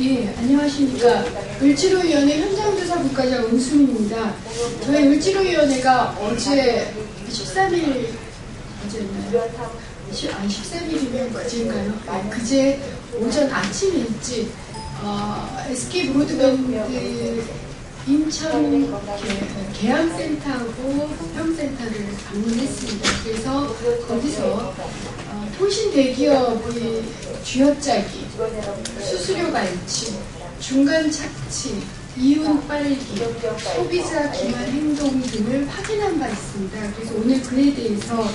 예, 안녕하십니까. 을지로위원회 현장조사 국가장 은수민입니다. 저희 을지로위원회가 어제 13일, 어제였나요? 13일이면 어제인가요? 그제 오전 아침 일찍 SK 브로드밴드 인천 계양센터하고 협평센터를 방문했습니다. 그래서 거기서 통신 대기업의 쥐어짜기, 수수료 갈취, 중간 착취, 이윤 빨기, 소비자 기만 행동 등을 확인한 바 있습니다. 그래서 오늘 그에 대해서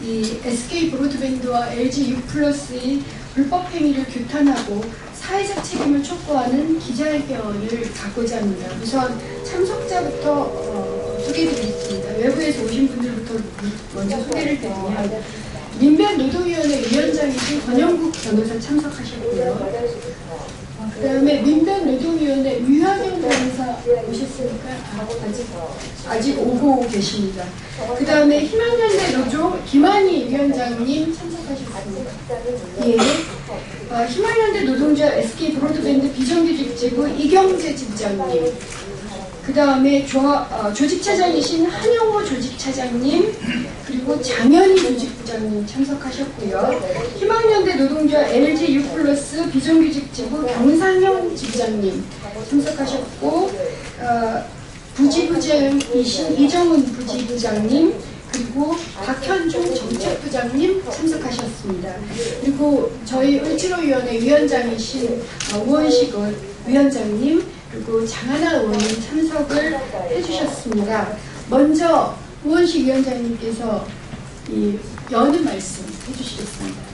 이 SK 브로드밴드와 LG U+의 불법 행위를 규탄하고 사회적 책임을 촉구하는 기자회견을 갖고자 합니다. 우선 참석자부터 소개해드리겠습니다. 외부에서 오신 분들부터 먼저 소개를 드리면 민변노동위원회 위원장이신 권영국 변호사 참석하셨고요. 그 다음에 민변노동위원회 유한영 변호사 오셨으니까 아직 오고 계십니다. 그 다음에 희망연대 노조 김한희 위원장님 참석하셨습니다. 예. 희망연대 노동자 SK 브로드밴드 비정규직 지부 이경재 집장님, 그 다음에 조직차장이신 한영호 조직차장님, 그리고 장현희 조직부장님 참석하셨고요. 희망연대 노동자 LG U+ 비정규직 지부 경상영 집장님 참석하셨고, 부지부장이신 이정은 부지부장님, 그리고 박현종 정책부장님 참석하셨습니다. 그리고 저희 을지로위원회 위원장이신 우원식 위원장님, 그리고 장하나 의원님 참석을 해주셨습니다. 먼저 우원식 위원장님께서 이 여는 말씀 해주시겠습니다.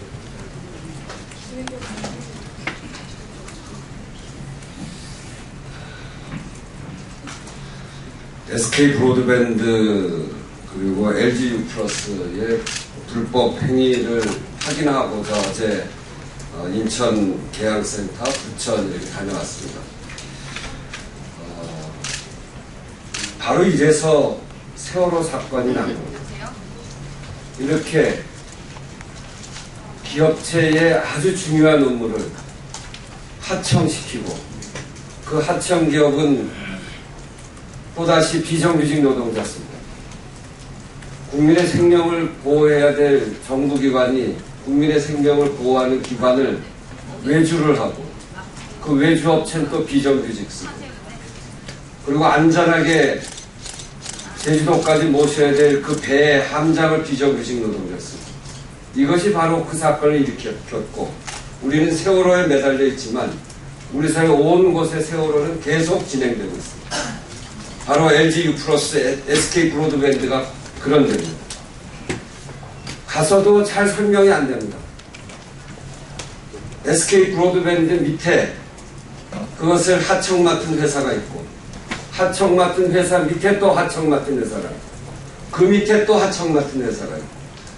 SK 브로드밴드 그리고 LG U+의 불법 행위를 확인하고자 어제 인천 계양센터, 부천 이렇게 다녀왔습니다. 바로 이래서 세월호 사건이 난 겁니다. 이렇게 기업체의 아주 중요한 업무를 하청시키고 그 하청 기업은 또다시 비정규직 노동자입니다. 국민의 생명을 보호해야 될 정부기관이 국민의 생명을 보호하는 기관을 외주를 하고 그 외주업체는 또 비정규직입니다. 그리고 안전하게 제주도까지 모셔야 될 그 배의 함장을 비정규직 노동자였습니다. 이것이 바로 그 사건을 일으켰고 우리는 세월호에 매달려 있지만 우리 사회 온 곳의 세월호는 계속 진행되고 있습니다. 바로 LG U+, SK 브로드밴드가 그런 데입니다. 가서도 잘 설명이 안 됩니다. SK 브로드밴드 밑에 그것을 하청 맡은 회사가 있고 하청 맡은 회사 밑에 또 하청 맡은 회사가 있고 그 밑에 또 하청 맡은 회사가 있고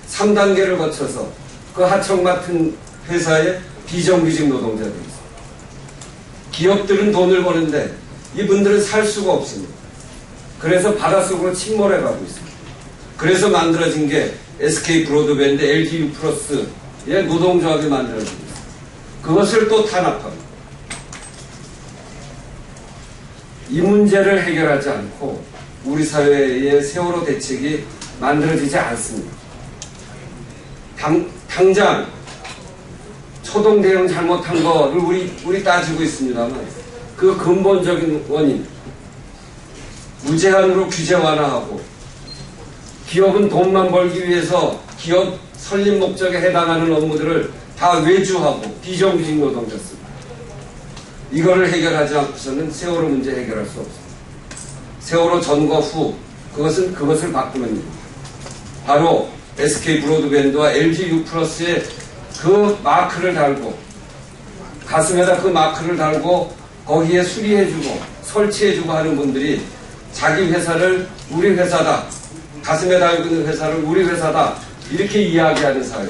3단계를 거쳐서 그 하청 맡은 회사에 비정규직 노동자들이 있습니다. 기업들은 돈을 버는데 이분들은 살 수가 없습니다. 그래서 바닷속으로 침몰해 가고 있습니다. 그래서 만들어진 게 SK 브로드밴드, LG U+의 노동조합이 만들어집니다. 그것을 또 탄압합니다. 이 문제를 해결하지 않고 우리 사회의 세월호 대책이 만들어지지 않습니다. 당장 초동 대응 잘못한 거를 우리 따지고 있습니다만 그 근본적인 원인 무제한으로 규제 완화하고 기업은 돈만 벌기 위해서 기업 설립 목적에 해당하는 업무들을 다 외주하고 비정규직 노동자습니다. 이거를 해결하지 않고서는 세월호 문제 해결할 수 없습니다. 세월호 전과 후 그것을 바꾸는 일입니다. 바로 SK 브로드밴드와 LG U+의 그 마크를 달고 가슴에다 그 마크를 달고 거기에 수리해주고 설치해주고 하는 분들이 자기 회사를 우리 회사다, 가슴에 달고 있는 회사를 우리 회사다 이렇게 이야기하는 사회.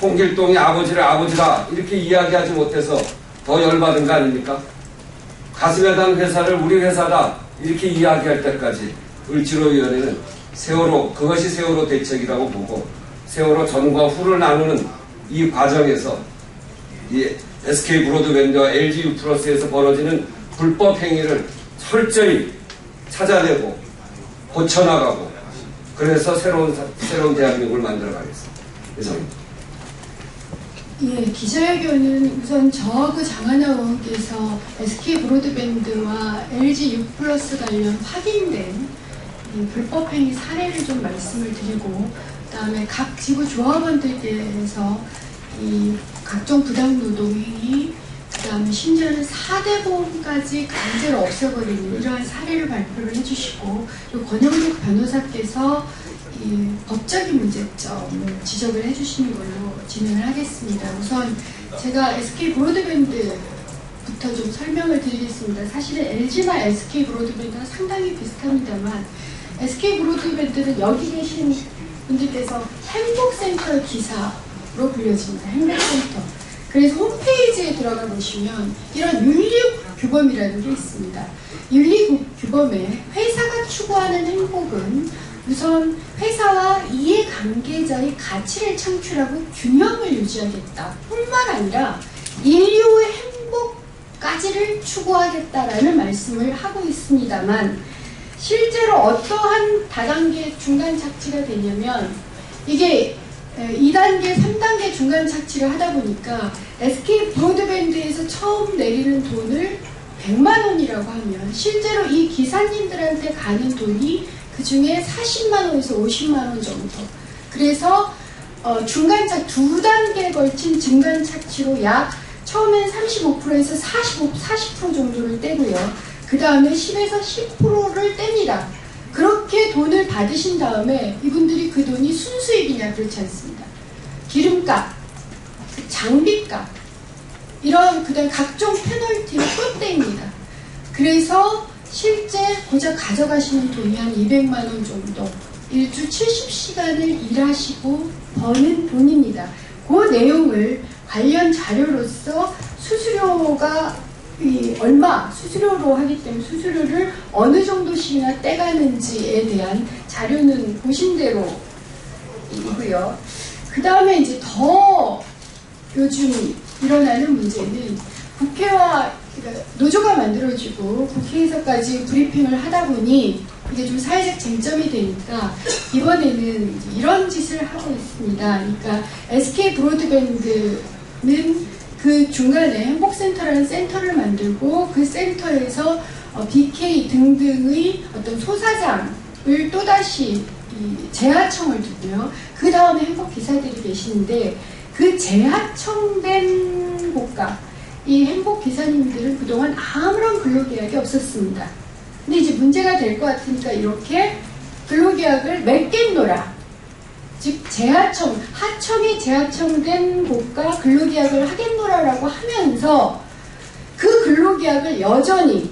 홍길동이 아버지를 아버지다 이렇게 이야기하지 못해서 더 열받은 거 아닙니까? 가슴에 단 회사를 우리 회사다 이렇게 이야기할 때까지 을지로위원회는 세월호, 그것이 세월호 대책이라고 보고 세월호 전과 후를 나누는 이 과정에서 이 SK 브로드밴드와 LG U+에서 벌어지는 불법 행위를 철저히 찾아내고 고쳐나가고 그래서 새로운 대한민국을 만들어가겠습니다. 이상입니다. 예, 기자회견은 우선 저하고 장하나 의원께서 SK 브로드밴드와 LG U+ 관련 확인된 이 불법 행위 사례를 좀 말씀을 드리고, 그다음에 각 지구 조합원들께서 이 각종 부당 노동 행위, 그다음에 심지어는 4대 보험까지 강제로 없애버리는 이러한 사례를 발표를 해주시고, 그리고 권영국 변호사께서 이 법적인 문제점을 지적을 해주시는 걸로 진행을 하겠습니다. 우선 제가 SK 브로드밴드부터 좀 설명을 드리겠습니다. 사실은 LG나 SK 브로드밴드가 상당히 비슷합니다만, SK 브로드밴드는 여기 계신 분들께서 행복센터 기사로 불려집니다. 행복센터. 그래서 홈페이지에 들어가 보시면 이런 윤리규범이라는 게 있습니다. 윤리규범에 회사가 추구하는 행복은 우선 회사와 이해관계자의 가치를 창출하고 균형을 유지하겠다 뿐만 아니라 인류의 행복까지를 추구하겠다라는 말씀을 하고 있습니다만, 실제로 어떠한 다단계 중간 착취가 되냐면, 이게 2단계, 3단계 중간 착취를 하다 보니까 SK 브로드밴드에서 처음 내리는 돈을 100만 원이라고 하면 실제로 이 기사님들한테 가는 돈이 그 중에 40만 원에서 50만 원 정도. 그래서 중간착, 2단계에 걸친 중간 착취로 약 처음엔 35%에서 40% 정도를 떼고요. 그 다음에 10에서 10%를 뗍니다. 그렇게 돈을 받으신 다음에 이분들이 그 돈이 순수익이냐? 그렇지 않습니다. 기름값, 장비값, 이런 그다음 각종 페널티를 또 뗍니다. 그래서 실제 고작 가져가시는 돈이 한 200만 원 정도, 일주 70시간을 일하시고 버는 돈입니다. 그 내용을 관련 자료로서 수수료가 얼마 수수료로 하기 때문에 수수료를 어느 정도씩이나 떼가는지에 대한 자료는 보신 대로 이고요. 그 다음에 이제 더 요즘 일어나는 문제는 국회와 그러니까 노조가 만들어지고 국회에서까지 브리핑을 하다 보니 이게 좀 사회적 쟁점이 되니까 이번에는 이런 짓을 하고 있습니다. 그러니까 SK 브로드밴드는 그 중간에 행복센터라는 센터를 만들고 그 센터에서 BK 등등의 어떤 소사장을 또다시 재하청을 두고요. 그 다음에 행복기사들이 계시는데 그 재하청된 곳과 이 행복기사님들은 그동안 아무런 근로계약이 없었습니다. 근데 이제 문제가 될 것 같으니까 이렇게 근로계약을 맺겠노라. 즉 재하청, 하청이 재하청된 곳과 근로계약을 하겠노라라고 하면서 그 근로계약을 여전히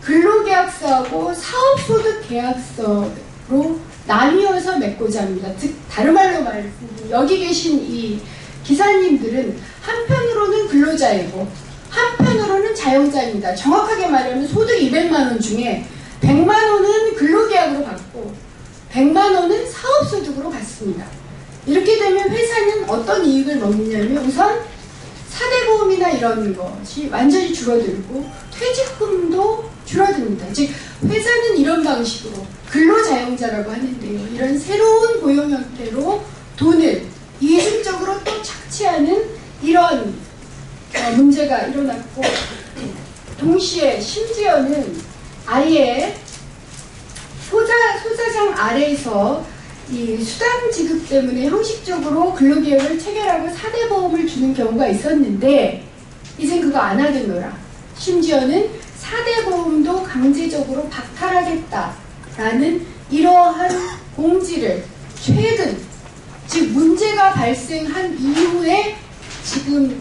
근로계약서하고 사업소득계약서로 나뉘어서 맺고자 합니다. 즉 다른 말로 말씀드리면 여기 계신 이 기사님들은 한편으로는 근로자이고 한편으로는 자영자입니다. 정확하게 말하면 소득 200만 원 중에 100만 원은 근로계약으로 받고 100만 원은 사업소득으로 받습니다. 이렇게 되면 회사는 어떤 이익을 먹느냐면 우선 사대보험이나 이런 것이 완전히 줄어들고 퇴직금도 줄어듭니다. 즉 회사는 이런 방식으로 근로자영자라고 하는데요. 이런 새로운 고용 형태로 돈을 이중적으로 또 착취하는 이런 문제가 일어났고, 동시에 심지어는 아예 소사장 아래에서 이 수당 지급 때문에 형식적으로 근로계약을 체결하고 사대보험을 주는 경우가 있었는데 이젠 그거 안 하겠노라. 심지어는 사대보험도 강제적으로 박탈하겠다라는 이러한 공지를 최근, 즉 문제가 발생한 이후에 지금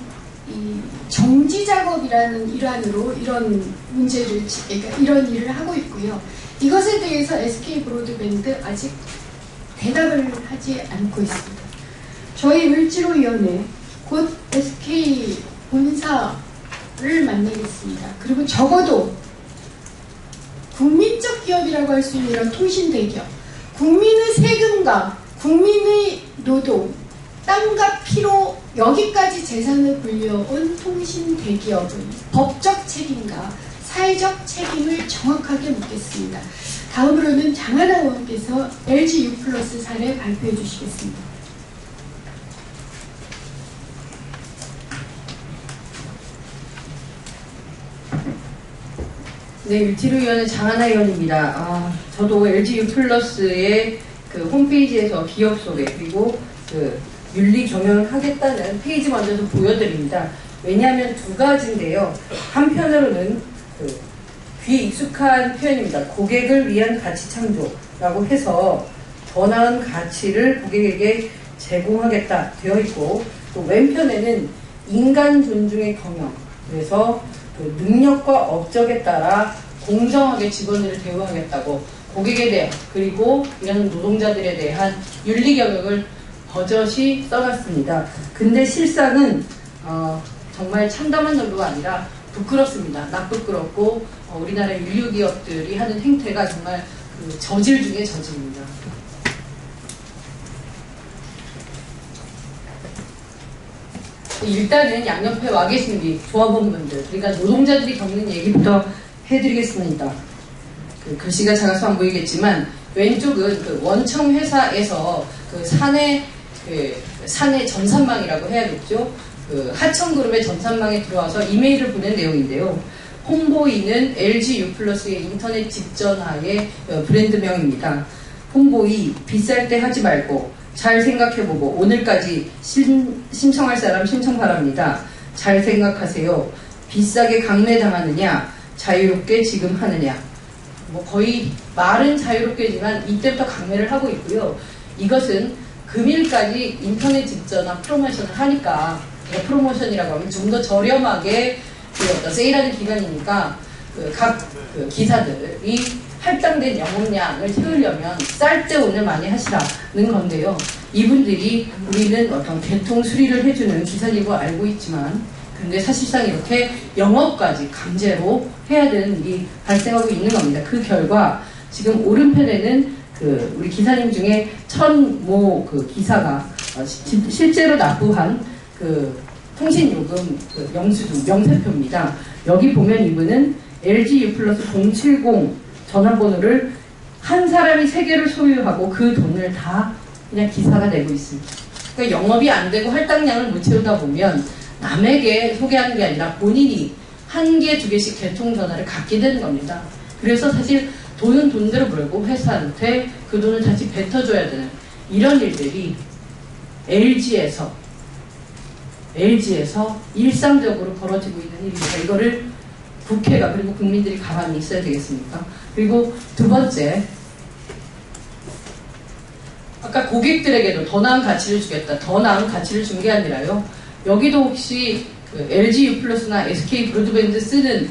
이 정지 작업이라는 일환으로 이런 문제를, 그러니까 이런 일을 하고 있고요. 이것에 대해서 SK 브로드밴드 아직 대답을 하지 않고 있습니다. 저희 을지로위원회 곧 SK 본사를 만나겠습니다. 그리고 적어도 국민적 기업이라고 할 수 있는 이런 통신 대기업, 국민의 세금과 국민의 노동, 땀과 피로 여기까지 재산을 불려온 통신 대기업은 법적 책임과 사회적 책임을 정확하게 묻겠습니다. 다음으로는 장하나 의원께서 LG U+ 사례 발표해 주시겠습니다. 네, 율티르위원회 장하나 의원입니다. 저도 LG U+의 그 홈페이지에서 기업 소개 그리고 그 윤리 경영을 하겠다는 페이지 먼저 좀 보여드립니다. 왜냐하면 두 가지인데요. 한편으로는 그 귀 익숙한 표현입니다. 고객을 위한 가치 창조라고 해서 더 나은 가치를 고객에게 제공하겠다 되어 있고, 또 왼편에는 인간 존중의 경영, 그래서 그 능력과 업적에 따라 공정하게 직원들을 대우하겠다고 고객에 대한 그리고 이런 노동자들에 대한 윤리 경영을 버젓이 써놨습니다. 근데 실상은 정말 참담한 정도가 아니라 부끄럽습니다. 부끄럽고 우리나라 인류 기업들이 하는 행태가 정말 그 저질 중에 저질입니다. 일단은 양옆에 와 계신 우리 조합원분들, 그러니까 노동자들이 겪는 얘기부터 해드리겠습니다. 그 글씨가 작아서 안 보이겠지만 왼쪽은 그 원청 회사에서 그 사내 전산망이라고 해야겠죠. 그 하청그룹의 전산망에 들어와서 이메일을 보낸 내용인데요. 홈보이는 LG U+의 인터넷 직전화의 브랜드명입니다. 홈보이, 비쌀 때 하지 말고 잘 생각해보고 오늘까지 신청할 사람 신청 바랍니다. 잘 생각하세요. 비싸게 강매당하느냐, 자유롭게 지금 하느냐. 뭐 거의 말은 자유롭게지만 이때부터 강매를 하고 있고요. 이것은 금일까지 인터넷 직전화 프로모션을 하니까, 프로모션이라고 하면 좀 더 저렴하게 세일하는 기간이니까 각 기사들이 할당된 영업량을 채우려면 쌀 때 오늘 많이 하시라는 건데요. 이분들이 우리는 어떤 개통 수리를 해주는 기사님을 알고 있지만, 근데 사실상 이렇게 영업까지 강제로 해야 되는 일이 발생하고 있는 겁니다. 그 결과 지금 오른편에는 우리 기사님 중에 천모 기사가 실제로 납부한 통신요금 영수증, 명세표입니다. 여기 보면 이분은 LG U+ 070 전화번호를 한 사람이 3개를 소유하고 그 돈을 다 그냥 기사가 내고 있습니다. 그러니까 영업이 안 되고 할당량을 못 채우다 보면 남에게 소개하는 게 아니라 본인이 1개, 2개씩 개통 전화를 갖게 되는 겁니다. 그래서 사실 돈은 돈대로 벌고 회사한테 그 돈을 다시 뱉어줘야 되는 이런 일들이 LG에서 일상적으로 벌어지고 있는 일입니다. 이거를 국회가 그리고 국민들이 가만히 있어야 되겠습니까? 그리고 두 번째, 아까 고객들에게도 더 나은 가치를 주겠다. 더 나은 가치를 준 게 아니라요. 여기도 혹시 LG U+나 SK 브로드밴드 쓰는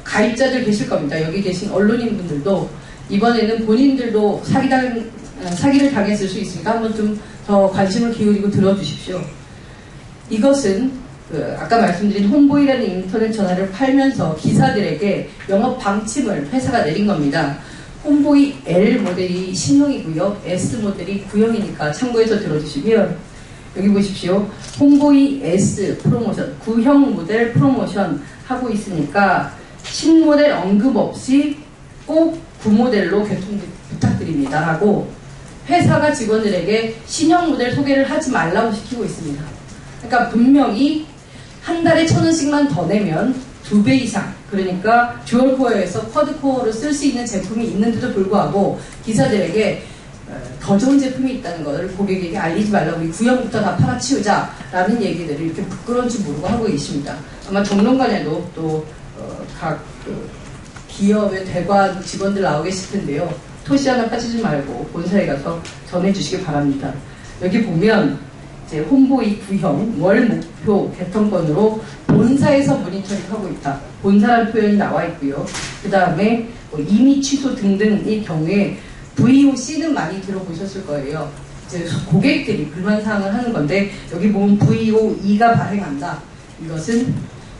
가입자들 계실 겁니다. 여기 계신 언론인분들도 이번에는 본인들도 사기를 당했을 수 있으니까 한번 좀 더 관심을 기울이고 들어주십시오. 이것은 아까 말씀드린 홈보이라는 인터넷 전화를 팔면서 기사들에게 영업 방침을 회사가 내린 겁니다. 홈보이 L 모델이 신형이고요. S 모델이 구형이니까 참고해서 들어주시면 여기 보십시오. 홈보이 S 프로모션, 구형 모델 프로모션 하고 있으니까 신모델 언급 없이 꼭 구모델로 개통 부탁드립니다 하고 회사가 직원들에게 신형 모델 소개를 하지 말라고 시키고 있습니다. 그러니까 분명히 한 달에 1,000원씩만 더 내면 2배 이상, 그러니까 듀얼코어에서 쿼드코어로 쓸 수 있는 제품이 있는데도 불구하고 기사들에게 더 좋은 제품이 있다는 것을 고객에게 알리지 말라고 우리 구형부터 다 팔아치우자라는 얘기들을 이렇게 부끄러운지 모르고 하고 계십니다. 아마 정론관에도 또 각 기업의 대관 직원들 나오 계실 텐데요. 토시 하나 빠지지 말고 본사에 가서 전해주시기 바랍니다. 여기 보면 이제 홈보이 구형 월 목표 개통권으로 본사에서 모니터링하고 있다. 본사라는 표현이 나와 있고요. 그 다음에 임의 취소 등등의 경우에 VOC는 많이 들어보셨을 거예요. 이제 고객들이 불만사항을 하는 건데 여기 보면 VOE가 발행한다. 이것은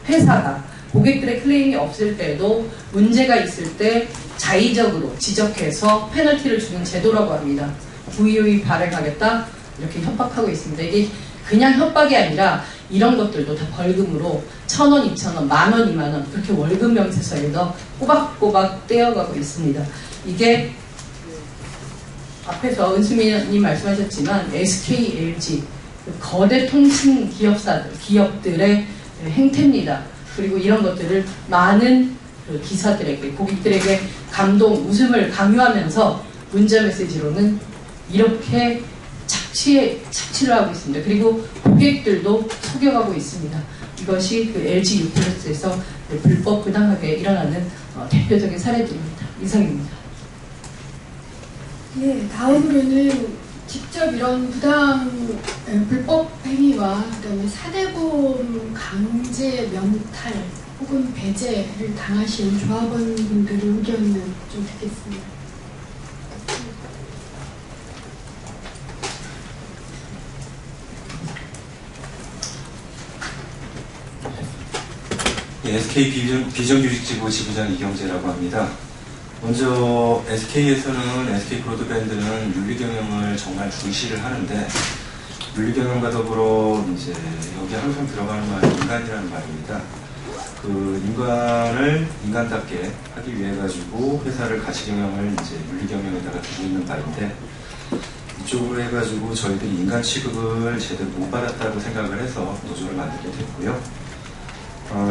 회사가 고객들의 클레임이 없을 때도 문제가 있을 때 자의적으로 지적해서 페널티를 주는 제도라고 합니다. VOE 발행하겠다 이렇게 협박하고 있습니다. 이게 그냥 협박이 아니라 이런 것들도 다 벌금으로 1,000원, 2,000원, 만원, 2만원 그렇게 월급 명세서에서 꼬박꼬박 떼어가고 있습니다. 이게 앞에서 은수미님 말씀하셨지만 SK, LG 거대 통신 기업들의 행태입니다. 그리고 이런 것들을 많은 기사들에게, 고객들에게 감동, 웃음을 강요하면서 문자 메시지로는 이렇게 착취를 하고 있습니다. 그리고 고객들도 속여가고 있습니다. 이것이 그 LG U+에서 불법 부당하게 일어나는 대표적인 사례들입니다. 이상입니다. 네, 다음으로는 직접 이런 불법 행위와 그다음에 사대보험 강제 명탈 혹은 배제를 당하신 조합원분들의 의견을 좀 듣겠습니다. SK 비정규직지부 지부장 이경재라고 합니다. 먼저 SK에서는 SK 브로드밴드는 윤리경영을 정말 중시를 하는데 윤리경영과 더불어 이제 여기 항상 들어가는 말이 인간이라는 말입니다. 그 인간을 인간답게 하기 위해 가지고 회사를 가치경영을 이제 윤리경영에다가 두고 있는 바인데 이쪽으로 해가지고 저희들이 인간 취급을 제대로 못 받았다고 생각을 해서 노조를 만들게 됐고요.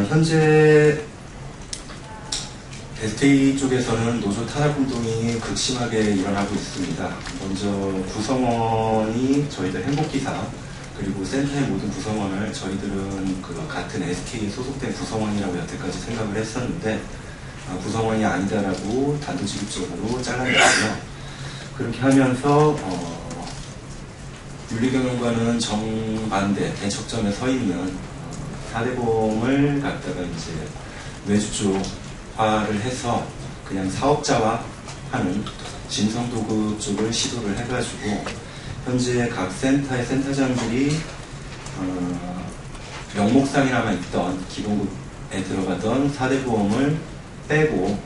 현재 SK 쪽에서는 노조 탄압운동이 극심하게 일어나고 있습니다. 먼저 구성원이 저희들 행복기사 그리고 센터의 모든 구성원을 저희들은 그 같은 SK에 소속된 구성원이라고 여태까지 생각을 했었는데 구성원이 아니다라고 단도직입적으로 잘라냈고요. 그렇게 하면서 윤리경영과는 정반대 대척점에 서 있는 사대보험을 갖다가 이제 외주주화를 해서 그냥 사업자화 하는 진성도급 쪽을 시도를 해가지고 현재 각 센터의 센터장들이 명목상이나마 있던 기본급에 들어가던 사대보험을 빼고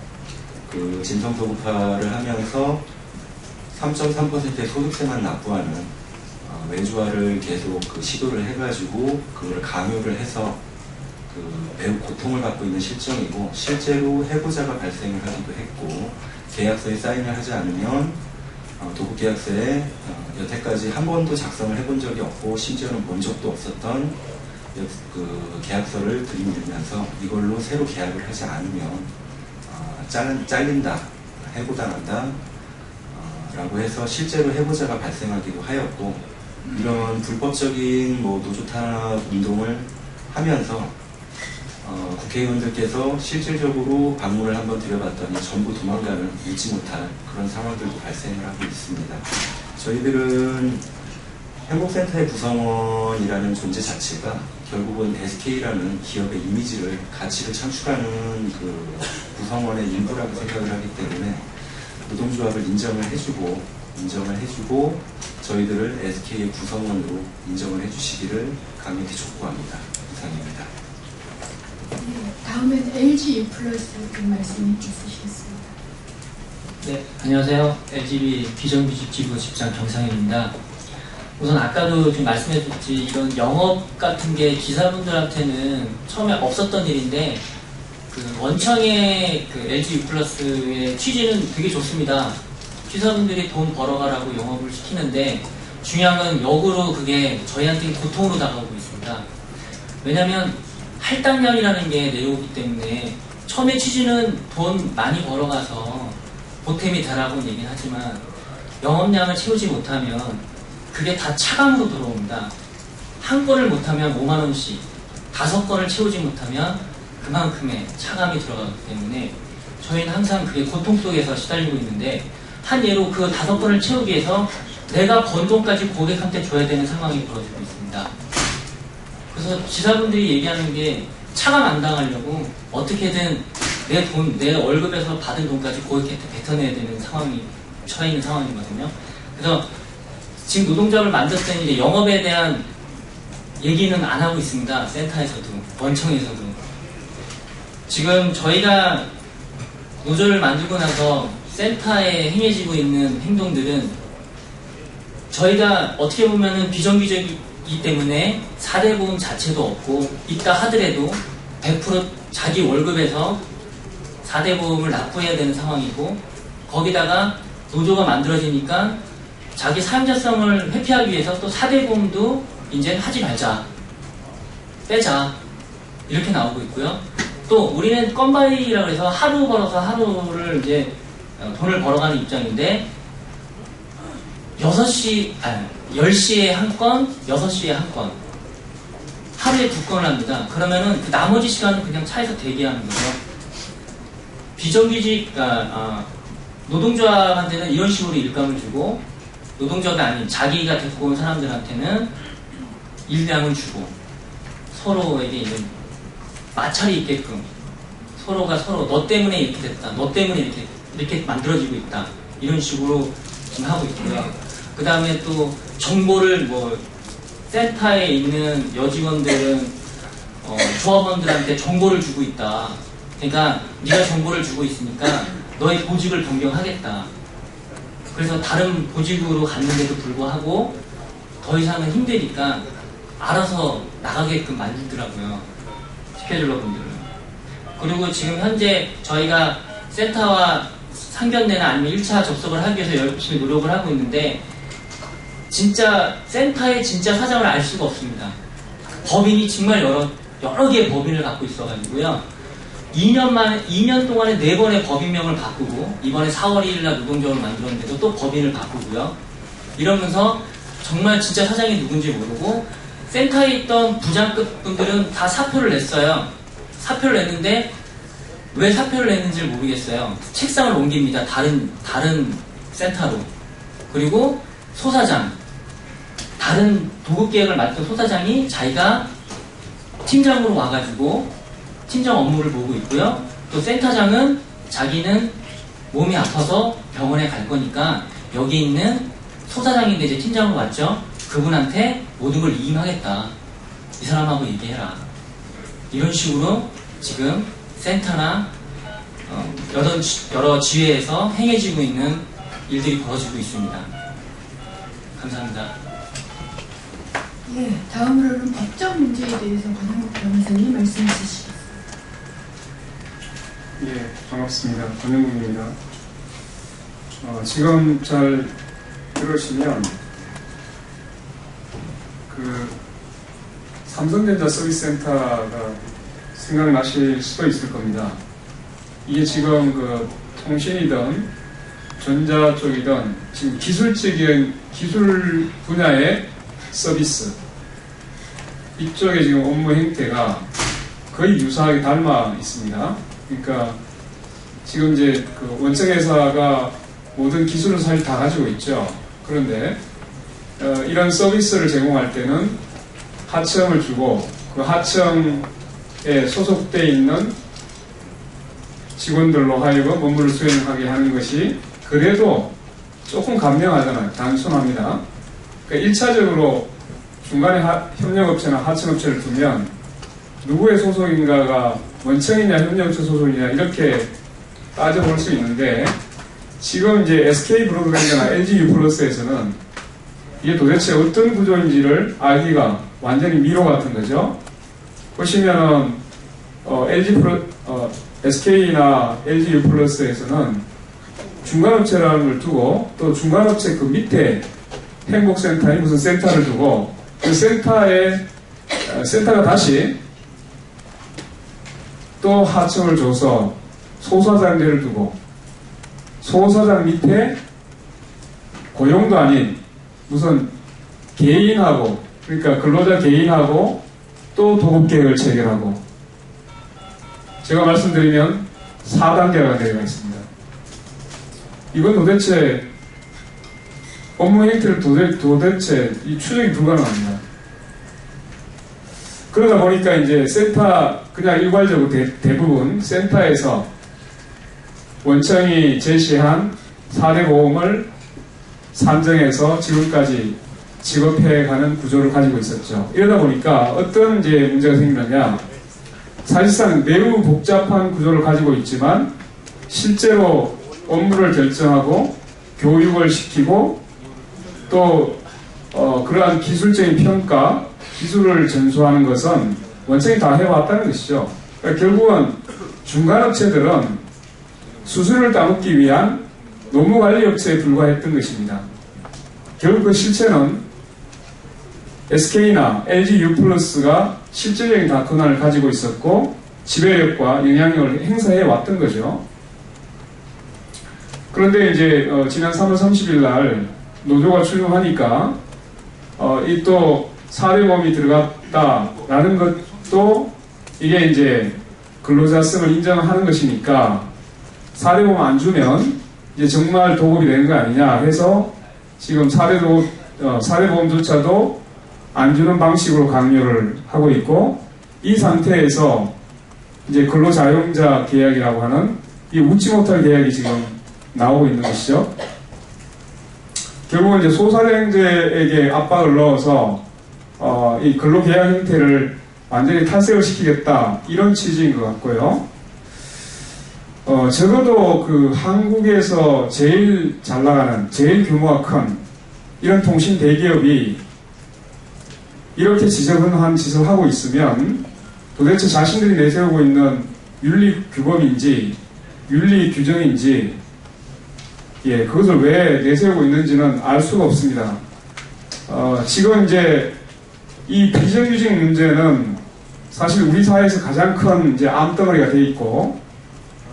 그 진성도급화를 하면서 3.3%의 소득세만 납부하는 외주화를 계속 그 시도를 해가지고 그걸 강요를 해서 그 매우 고통을 받고 있는 실정이고 실제로 해고자가 발생을 하기도 했고 계약서에 사인을 하지 않으면 도급계약서에 여태까지 한 번도 작성을 해본 적이 없고 심지어는 본 적도 없었던 그 계약서를 들이밀면서 이걸로 새로 계약을 하지 않으면 잘린다, 해고당한다 라고 해서 실제로 해고자가 발생하기도 하였고 이런 불법적인 노조 탄압 운동을 하면서 국회의원들께서 실질적으로 방문을 한번 드려봤더니 전부 도망가는 잊지 못할 그런 상황들도 발생을 하고 있습니다. 저희들은 행복센터의 구성원이라는 존재 자체가 결국은 SK라는 기업의 이미지를, 가치를 창출하는 그 구성원의 일부라고 생각을 하기 때문에 노동조합을 인정을 해주고 저희들을 SK의 구성원으로 인정을 해주시기를 강력히 촉구합니다. 이상입니다. 네, 다음은 LG U+스 말씀 있으시겠습니다. 네, 안녕하세요. LG 비정규직지부 집장 경상현입니다. 우선 아까도 좀 말씀해줬지 이런 영업 같은 게 기사분들한테는 처음에 없었던 일인데 그 원청의 그 LG U+의 취지는 되게 좋습니다. 기사분들이 돈 벌어가라고 영업을 시키는데 중요한 건 역으로 그게 저희한테 고통으로 다가오고 있습니다. 왜냐하면 할당량이라는 게 내려오기 때문에 처음에 취지는 돈 많이 벌어가서 보탬이 되라고 얘기는 하지만 영업량을 채우지 못하면 그게 다 차감으로 들어옵니다. 한 건을 못하면 5만원씩, 5건을 채우지 못하면 그만큼의 차감이 들어가기 때문에 저희는 항상 그게 고통 속에서 시달리고 있는데 한 예로 그 5건을 채우기 위해서 내가 번 돈까지 고객한테 줘야 되는 상황이 벌어지고 있습니다. 그래서 지사분들이 얘기하는 게 차감 안 당하려고 어떻게든 내 월급에서 받은 돈까지 고객한테 뱉어내야 되는 상황이 처해 있는 상황이거든요. 그래서 지금 노동조합을 만들었더니 이제 영업에 대한 얘기는 안 하고 있습니다. 센터에서도, 원청에서도. 지금 저희가 노조를 만들고 나서 센터에 행해지고 있는 행동들은 저희가 어떻게 보면은 비정규직 이 때문에 4대 보험 자체도 없고 있다 하더라도 100% 자기 월급에서 4대 보험을 납부해야 되는 상황이고 거기다가 노조가 만들어지니까 자기 사용자성을 회피하기 위해서 또 4대 보험도 이제 하지 말자, 빼자 이렇게 나오고 있고요. 또 우리는 건바이라고 해서 하루 벌어서 하루를 이제 돈을 벌어가는 입장인데 10시에 한 건, 6시에 한 건, 하루에 2건을 합니다. 그러면은 그 나머지 시간은 그냥 차에서 대기하는 거죠. 비정규직, 노동조합한테는 이런 식으로 일감을 주고 노동조합이 아닌 자기가 데리고 온 사람들한테는 일량을 주고 서로에게 이제 마찰이 있게끔 서로가 서로 너 때문에 이렇게 됐다, 너 때문에 이렇게 만들어지고 있다 이런 식으로 지금 하고 있고요. 그 다음에 또 정보를 센터에 있는 여직원들은 조합원들한테 정보를 주고 있다. 그러니까 네가 정보를 주고 있으니까 너의 보직을 변경하겠다. 그래서 다른 보직으로 갔는데도 불구하고 더 이상은 힘드니까 알아서 나가게끔 만들더라고요. 스케줄러분들은. 그리고 지금 현재 저희가 센터와 상견례나 아니면 1차 접속을 하기 위해서 열심히 노력을 하고 있는데 진짜 센터의 진짜 사정을 알 수가 없습니다. 법인이 정말 여러 개의 법인을 갖고 있어가지고요. 2년 동안에 4번의 법인명을 바꾸고 이번에 4월 1일날 노동조합을 만들었는데도 또 법인을 바꾸고요. 이러면서 정말 진짜 사장이 누군지 모르고 센터에 있던 부장급 분들은 다 사표를 냈어요. 사표를 냈는데 왜 사표를 냈는지 모르겠어요. 책상을 옮깁니다. 다른 센터로. 그리고 소사장, 다른 도급계획을 맡은 소사장이 자기가 팀장으로 와가지고 팀장 업무를 보고 있고요. 또 센터장은 자기는 몸이 아파서 병원에 갈 거니까 여기 있는 소사장인데 이제 팀장으로 왔죠. 그분한테 모든 걸 이임하겠다. 이 사람하고 얘기해라. 이런 식으로 지금 센터나 여러 지회에서 행해지고 있는 일들이 벌어지고 있습니다. 감사합니다. 예, 다음으로는 법적 문제에 대해서 권영국 변호사님 말씀해 주시겠습니다. 예, 반갑습니다. 권영국입니다. 지금 잘 들으시면 삼성전자 서비스센터가 생각나실 수도 있을 겁니다. 이게 지금 통신이든 전자 쪽이든 지금 기술적인 기술 분야의 서비스 이쪽에 지금 업무 형태가 거의 유사하게 닮아 있습니다. 그러니까 지금 이제 원청회사가 모든 기술을 사실 다 가지고 있죠. 그런데 이런 서비스를 제공할 때는 하청을 주고 그 하청에 소속되어 있는 직원들로 하여금 업무를 수행하게 하는 것이 그래도 조금 감명하잖아요. 단순합니다. 그러니까 1차적으로 중간에 협력업체나 하청업체를 두면 누구의 소속인가가 원청이냐 협력업체 소속이냐 이렇게 따져볼 수 있는데 지금 이제 SK 브로드밴드나 LG U+에서는 이게 도대체 어떤 구조인지를 알기가 완전히 미로 같은 거죠. 보시면은 SK나 LG U+에서는 중간업체라는 걸 두고 또 중간업체 그 밑에 행복센터에 무슨 센터를 두고 그 센터가 다시 또 하청을 줘서 소사장제를 두고 소사장 밑에 고용도 아닌 무슨 개인하고 그러니까 근로자 개인하고 또 도급계획을 체결하고 제가 말씀드리면 4단계가 되어 있습니다. 이건 도대체 업무 형태를 도대체 이 추적이 불가능합니다. 그러다 보니까 이제 센터 그냥 일괄적으로 대부분 센터에서 원청이 제시한 4대 보험을 산정해서 지금까지 지급해가는 구조를 가지고 있었죠. 이러다 보니까 어떤 이제 문제가 생기느냐, 사실상 매우 복잡한 구조를 가지고 있지만 실제로 업무를 결정하고 교육을 시키고 또 그러한 기술적인 평가, 기술을 전수하는 것은 원청이 다 해왔다는 것이죠. 그러니까 결국은 중간업체들은 수수료를 따먹기 위한 노무관리업체에 불과했던 것입니다. 결국 그 실체는 SK나 LG U+가 실질적인 다 권한을 가지고 있었고 지배력과 영향력을 행사해 왔던 거죠. 그런데 이제 지난 3월 30일 날 노조가 출범하니까 이 또 4대 보험이 들어갔다라는 것도 이게 이제 근로자성을 인정하는 것이니까 4대 보험 안 주면 이제 정말 도급이 되는 거 아니냐 해서 지금 4대 보험조차도 안 주는 방식으로 강요를 하고 있고, 이 상태에서 이제 근로자용자 계약이라고 하는 이 웃지 못할 계약이 지금 나오고 있는 것이죠. 결국은 이제 소사장제에게 압박을 넣어서 이 근로계약 형태를 완전히 탈색을 시키겠다, 이런 취지인 것 같고요. 적어도 그 한국에서 제일 잘 나가는, 제일 규모가 큰 이런 통신 대기업이 이렇게 지저분한 짓을 하고 있으면 도대체 자신들이 내세우고 있는 윤리 규범인지 윤리 규정인지 그것을 왜 내세우고 있는지는 알 수가 없습니다. 지금 이제 이 비정규직 문제는 사실 우리 사회에서 가장 큰 이제 암덩어리가 돼 있고,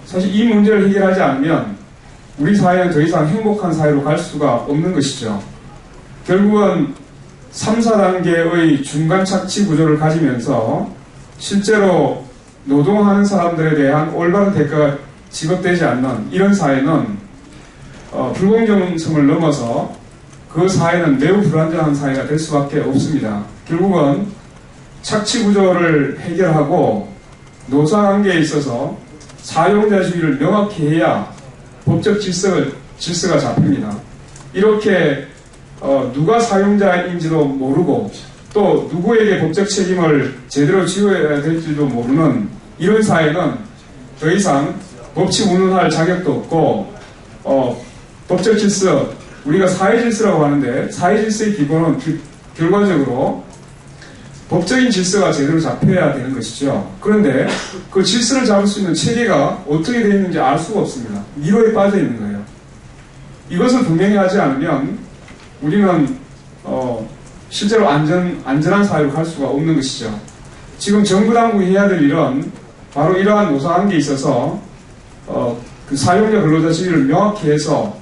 사실 이 문제를 해결하지 않으면 우리 사회는 더 이상 행복한 사회로 갈 수가 없는 것이죠. 결국은 3, 4단계의 중간 착취 구조를 가지면서 실제로 노동하는 사람들에 대한 올바른 대가가 지급되지 않는 이런 사회는 불공정성을 넘어서 그 사회는 매우 불안정한 사회가 될 수밖에 없습니다. 결국은 착취 구조를 해결하고 노사관계에 있어서 사용자주의를 명확히 해야 법적 질서가 잡힙니다. 이렇게 누가 사용자인지도 모르고 또 누구에게 법적 책임을 제대로 지어야 될지도 모르는 이런 사회는 더 이상 법치 운운할 자격도 없고, 법적 질서, 우리가 사회 질서라고 하는데 사회 질서의 기본은 결과적으로 법적인 질서가 제대로 잡혀야 되는 것이죠. 그런데 그 질서를 잡을 수 있는 체계가 어떻게 되어 있는지 알 수가 없습니다. 미로에 빠져 있는 거예요. 이것을 분명히 하지 않으면 우리는 실제로 안전한 사회로 갈 수가 없는 것이죠. 지금 정부 당국이 해야 될 일은 바로 이러한 노사관계에 있어서 그 사용자 근로자 지위를 명확히 해서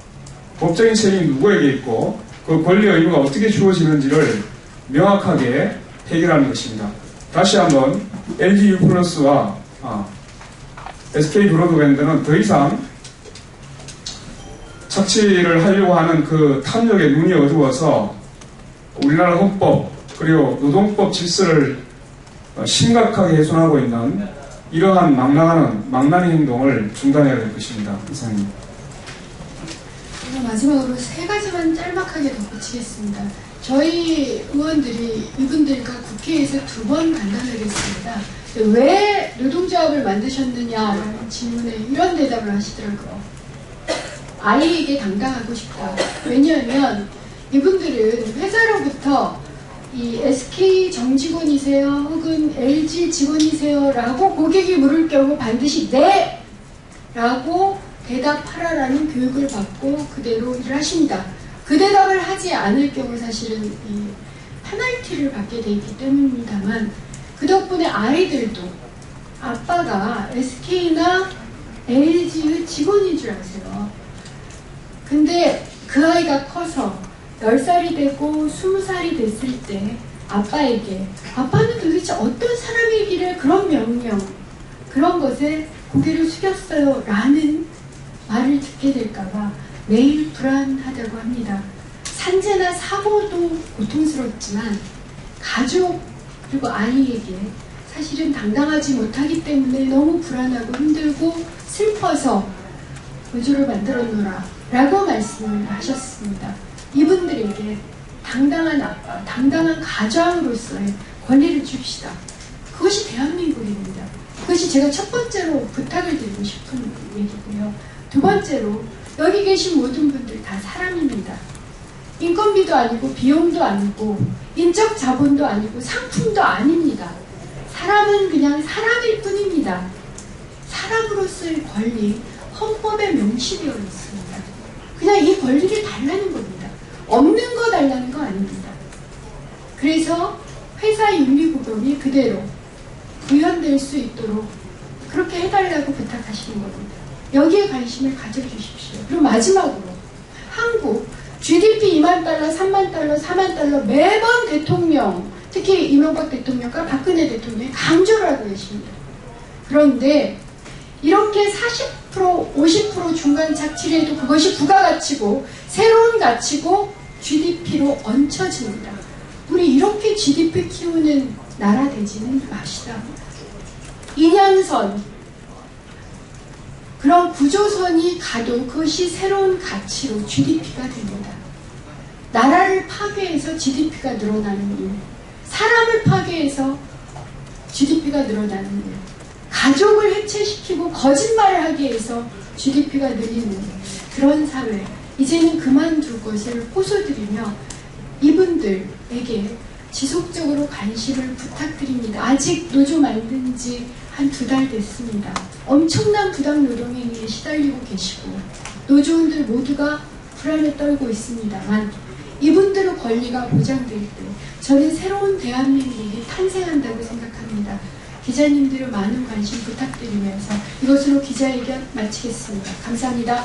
법적인 책임이 누구에게 있고 그 권리 의무가 어떻게 주어지는지를 명확하게 해결하는 것입니다. 다시 한번 LG U+와 SK 브로드밴드는 더 이상 착취를 하려고 하는 그 탐욕에 눈이 어두워서 우리나라 헌법 그리고 노동법 질서를 심각하게 훼손하고 있는 이러한 망나니 행동을 중단해야 될 것입니다. 이상입니다. 마지막으로 세 가지만 짤막하게 덧붙이겠습니다. 저희 의원들이 이분들과 국회에서 2번 간담회를 했습니다. 왜 노동조합을 만드셨느냐라는 질문에 이런 대답을 하시더라고요. 아이에게 당당하고 싶다. 왜냐하면 이분들은 회사로부터 이 SK 정직원이세요? 혹은 LG 직원이세요? 라고 고객이 물을 경우 반드시 네! 라고 대답하라라는 교육을 받고 그대로 일을 하십니다. 그 대답을 하지 않을 경우 사실은 이 페널티를 받게 돼 있기 때문입니다만, 그 덕분에 아이들도 아빠가 SK나 LG의 직원인 줄 아세요. 근데 그 아이가 커서 10살이 되고 20살이 됐을 때 아빠에게 아빠는 도대체 어떤 사람이길래 그런 명령, 그런 것에 고개를 숙였어요 라는 말을 듣게 될까봐 매일 불안하다고 합니다. 산재나 사고도 고통스럽지만 가족 그리고 아이에게 사실은 당당하지 못하기 때문에 너무 불안하고 힘들고 슬퍼서 의조를 만들었노라 라고 말씀을 하셨습니다. 이분들에게 당당한 아빠, 당당한 가장으로서의 권리를 줍시다. 그것이 대한민국입니다. 그것이 제가 첫 번째로 부탁을 드리고 싶은 얘기고요. 두 번째로 여기 계신 모든 분들 다 사람입니다. 인건비도 아니고 비용도 아니고 인적 자본도 아니고 상품도 아닙니다. 사람은 그냥 사람일 뿐입니다. 사람으로서의 권리, 헌법에 명시되어 있습니다. 그냥 이 권리를 달라는 겁니다. 없는 거 달라는 거 아닙니다. 그래서 회사 윤리구금이 그대로 구현될 수 있도록 그렇게 해달라고 부탁하시는 겁니다. 여기에 관심을 가져주십시오. 그리고 마지막으로 한국 GDP 2만 달러, 3만 달러, 4만 달러 매번 대통령, 특히 이명박 대통령과 박근혜 대통령이 강조를 하고 계십니다. 그런데 이렇게 40%, 50% 중간 착취를 해도 그것이 부가가치고 새로운 가치고 GDP로 얹혀집니다. 우리 이렇게 GDP 키우는 나라 되지는 마시다. 인양선, 그런 구조선이 가도 그것이 새로운 가치로 GDP가 됩니다. 나라를 파괴해서 GDP가 늘어나는 일, 사람을 파괴해서 GDP가 늘어나는 일, 가족을 해체시키고 거짓말을 하게 해서 GDP가 늘리는 그런 사회, 이제는 그만둘 것을 호소드리며 이분들에게 지속적으로 관심을 부탁드립니다. 아직 노조 만든 지 한 2달 됐습니다. 엄청난 부당 노동행위에 시달리고 계시고 노조원들 모두가 불안에 떨고 있습니다만 이분들의 권리가 보장될 때 저는 새로운 대한민국이 탄생한다고 생각합니다. 기자님들의 많은 관심 부탁드리면서 이것으로 기자회견 마치겠습니다. 감사합니다.